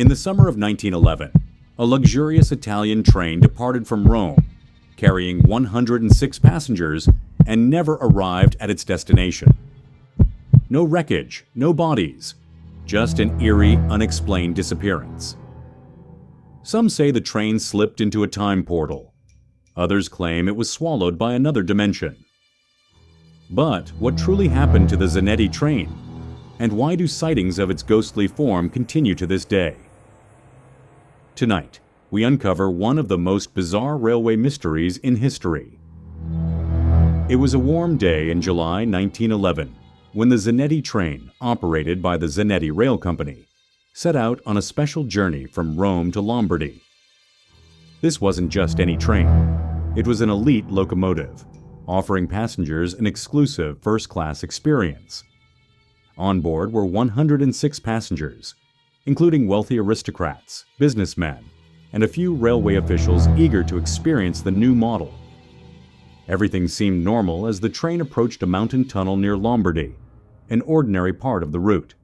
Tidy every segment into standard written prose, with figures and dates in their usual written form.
In the summer of 1911, a luxurious Italian train departed from Rome, carrying 106 passengers, and never arrived at its destination. No wreckage, no bodies, just an eerie, unexplained disappearance. Some say the train slipped into a time portal. Others claim it was swallowed by another dimension. But what truly happened to the Zanetti train? And why do sightings of its ghostly form continue to this day? Tonight, we uncover one of the most bizarre railway mysteries in history. It was a warm day in July 1911 when the Zanetti train, operated by the Zanetti Rail Company, set out on a special journey from Rome to Lombardy. This wasn't just any train. It was an elite locomotive, offering passengers an exclusive first-class experience. On board were 106 passengers, including wealthy aristocrats, businessmen, and a few railway officials eager to experience the new model. Everything seemed normal as the train approached a mountain tunnel near Lombardy, an ordinary part of the route.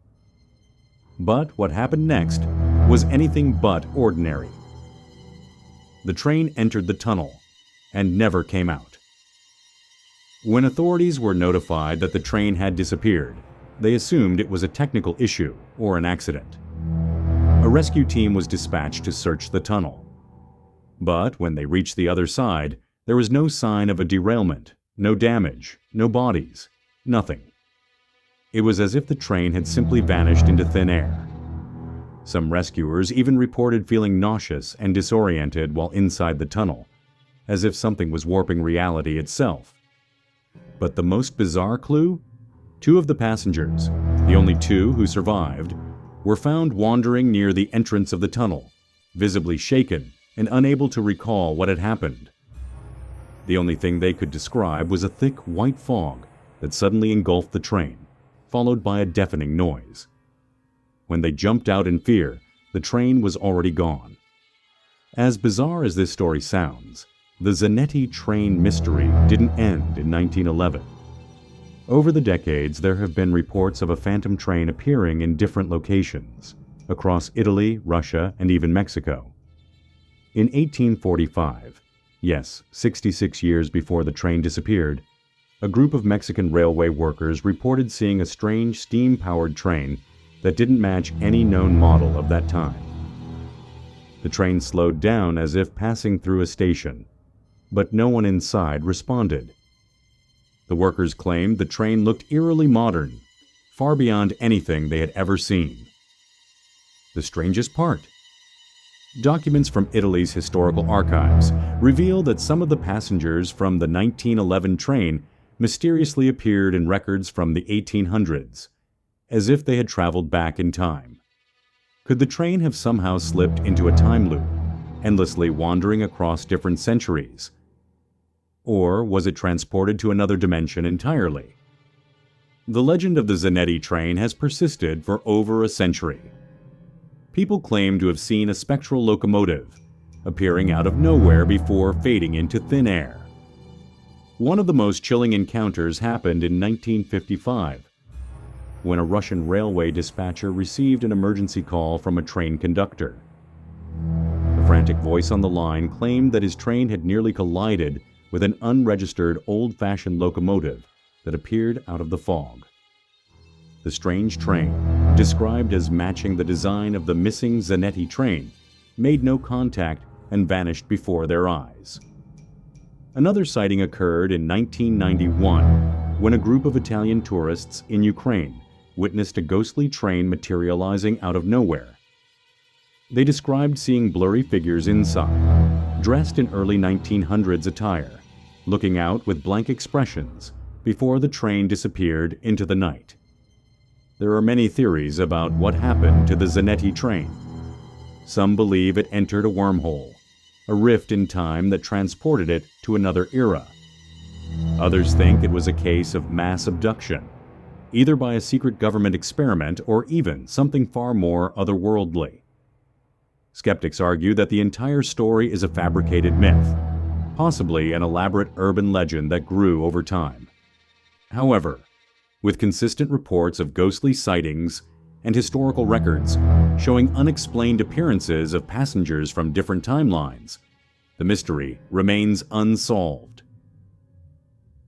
But what happened next was anything but ordinary. The train entered the tunnel and never came out. When authorities were notified that the train had disappeared, they assumed it was a technical issue or an accident. A rescue team was dispatched to search the tunnel. But when they reached the other side, there was no sign of a derailment, no damage, no bodies, nothing. It was as if the train had simply vanished into thin air. Some rescuers even reported feeling nauseous and disoriented while inside the tunnel, as if something was warping reality itself. But the most bizarre clue? 2 of the passengers, the only 2 who survived, were found wandering near the entrance of the tunnel, visibly shaken and unable to recall what had happened. The only thing they could describe was a thick white fog that suddenly engulfed the train, followed by a deafening noise. When they jumped out in fear, the train was already gone. As bizarre as this story sounds, the Zanetti Train Mystery didn't end in 1911. Over the decades, there have been reports of a phantom train appearing in different locations, across Italy, Russia, and even Mexico. In 1845, yes, 66 years before the train disappeared, a group of Mexican railway workers reported seeing a strange steam-powered train that didn't match any known model of that time. The train slowed down as if passing through a station, but no one inside responded. The workers claimed the train looked eerily modern, far beyond anything they had ever seen. The strangest part? Documents from Italy's historical archives reveal that some of the passengers from the 1911 train mysteriously appeared in records from the 1800s, as if they had traveled back in time. Could the train have somehow slipped into a time loop, endlessly wandering across different centuries? Or was it transported to another dimension entirely? The legend of the Zanetti train has persisted for over a century. People claim to have seen a spectral locomotive, appearing out of nowhere before fading into thin air. One of the most chilling encounters happened in 1955, when a Russian railway dispatcher received an emergency call from a train conductor. The frantic voice on the line claimed that his train had nearly collided with an unregistered old-fashioned locomotive that appeared out of the fog. The strange train, described as matching the design of the missing Zanetti train, made no contact and vanished before their eyes. Another sighting occurred in 1991 when a group of Italian tourists in Ukraine witnessed a ghostly train materializing out of nowhere. They described seeing blurry figures inside, dressed in early 1900s attire, looking out with blank expressions before the train disappeared into the night. There are many theories about what happened to the Zanetti train. Some believe it entered a wormhole, a rift in time that transported it to another era. Others think it was a case of mass abduction, either by a secret government experiment or even something far more otherworldly. Skeptics argue that the entire story is a fabricated myth, possibly an elaborate urban legend that grew over time. However, with consistent reports of ghostly sightings and historical records showing unexplained appearances of passengers from different timelines, the mystery remains unsolved.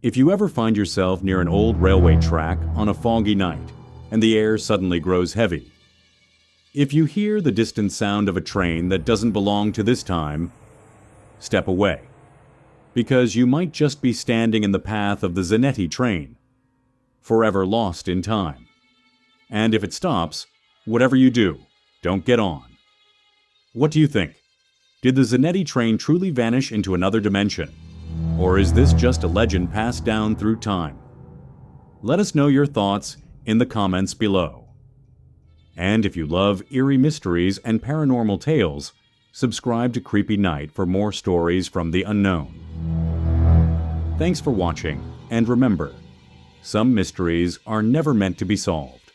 If you ever find yourself near an old railway track on a foggy night and the air suddenly grows heavy, if you hear the distant sound of a train that doesn't belong to this time, step away, because you might just be standing in the path of the Zanetti train, forever lost in time. And if it stops, whatever you do, don't get on. What do you think? Did the Zanetti train truly vanish into another dimension? Or is this just a legend passed down through time? Let us know your thoughts in the comments below. And if you love eerie mysteries and paranormal tales, subscribe to Creepy Night for more stories from the unknown. Thanks for watching, and remember, some mysteries are never meant to be solved.